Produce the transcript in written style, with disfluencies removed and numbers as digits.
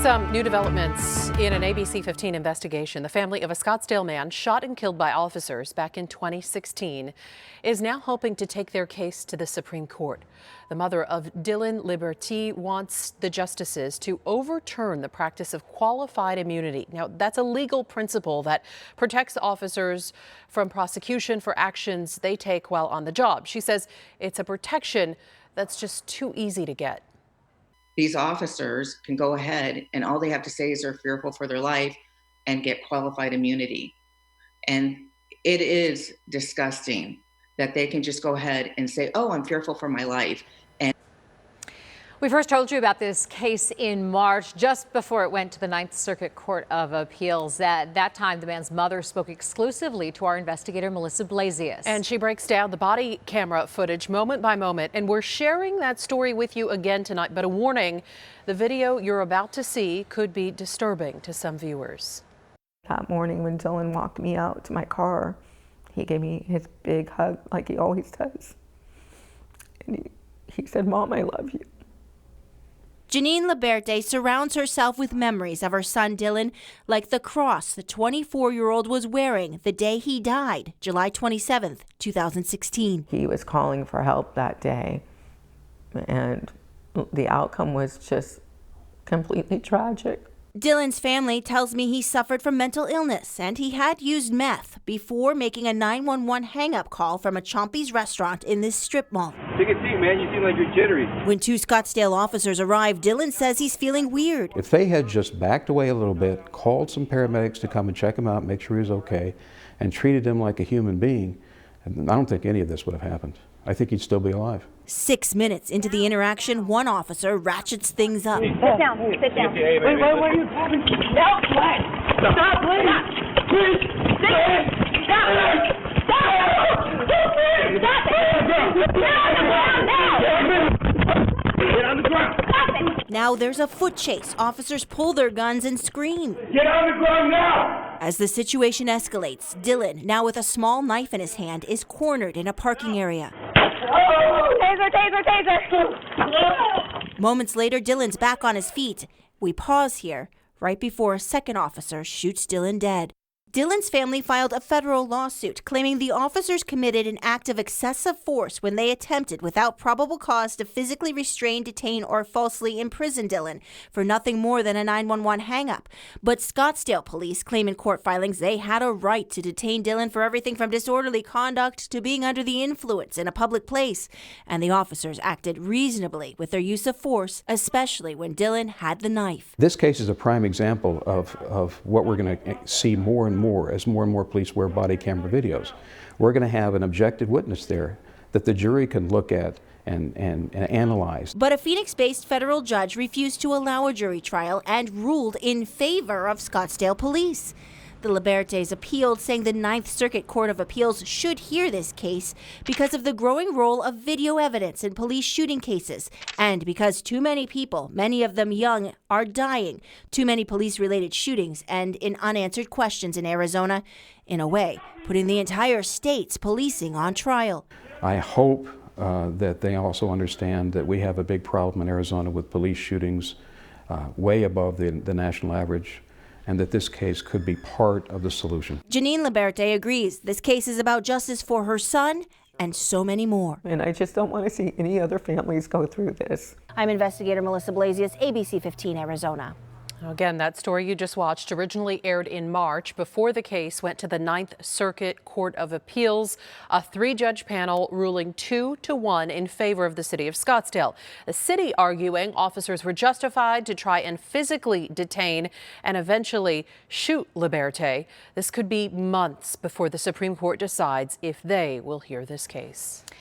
Some new developments in an ABC 15 investigation. The family of a Scottsdale man shot and killed by officers back in 2016 is now hoping to take their case to the Supreme Court. The mother of Dylan Liberti wants the justices to overturn the practice of qualified immunity. Now, that's a legal principle that protects officers from prosecution for actions they take while on the job. She says it's a protection that's just too easy to get. These officers can go ahead and all they have to say is they're fearful for their life and get qualified immunity. And it is disgusting that they can just go ahead and say, oh, I'm fearful for my life. We first told you about this case in March, just before it went to the Ninth Circuit Court of Appeals. At that time, the man's mother spoke exclusively to our investigator, Melissa Blasius. And she breaks down the body camera footage moment by moment. And we're sharing that story with you again tonight. But a warning, the video you're about to see could be disturbing to some viewers. That morning when Dylan walked me out to my car, he gave me his big hug like he always does. And he said, Mom, I love you. Dylan Liberti surrounds herself with memories of her son Dylan, like the cross the 24-year-old was wearing the day he died, July 27th, 2016. He was calling for help that day, and the outcome was just completely tragic. Dylan's family tells me he suffered from mental illness and he had used meth before making a 911 hang-up call from a Chompy's restaurant in this strip mall. Take a seat, man. You seem like you're jittery. When two Scottsdale officers arrive, Dylan says he's feeling weird. If they had just backed away a little bit, called some paramedics to come and check him out, make sure he was okay, and treated him like a human being, I don't think any of this would have happened. I think he'd still be alive. 6 minutes into the interaction, one officer ratchets things up. Sit down. Sit down. Wait, what are you talking to? No, what? Stop, please. Please. Stop. Get on the ground. Now there's a foot chase. Officers pull their guns and scream. Get on the ground now! As the situation escalates, Dylan, now with a small knife in his hand, is cornered in a parking area. Taser. Moments later, Dylan's back on his feet. We pause here, right before a second officer shoots Dylan dead. Dylan's family filed a federal lawsuit claiming the officers committed an act of excessive force when they attempted, without probable cause, to physically restrain, detain, or falsely imprison Dylan for nothing more than a 911 hang-up. But Scottsdale police claim in court filings they had a right to detain Dylan for everything from disorderly conduct to being under the influence in a public place. And the officers acted reasonably with their use of force, especially when Dylan had the knife. This case is a prime example of what we're going to see more and more as more and more police wear body camera videos. We're going to have an objective witness there that the jury can look at and analyze. But a Phoenix-based federal judge refused to allow a jury trial and ruled in favor of Scottsdale police. The Libertis appealed, saying the Ninth Circuit Court of Appeals should hear this case because of the growing role of video evidence in police shooting cases and because too many people, many of them young, are dying. Too many police-related shootings and in unanswered questions in Arizona, in a way, putting the entire state's policing on trial. I hope that they also understand that we have a big problem in Arizona with police shootings way above the national average, and that this case could be part of the solution. Dylan Liberti agrees this case is about justice for her son and so many more. And I just don't want to see any other families go through this. I'm investigator Melissa Blasius, ABC 15 Arizona. Again, that story you just watched originally aired in March before the case went to the Ninth Circuit Court of Appeals, a 3-judge panel ruling 2-1 in favor of the city of Scottsdale. The city arguing officers were justified to try and physically detain and eventually shoot Liberti. This could be months before the Supreme Court decides if they will hear this case.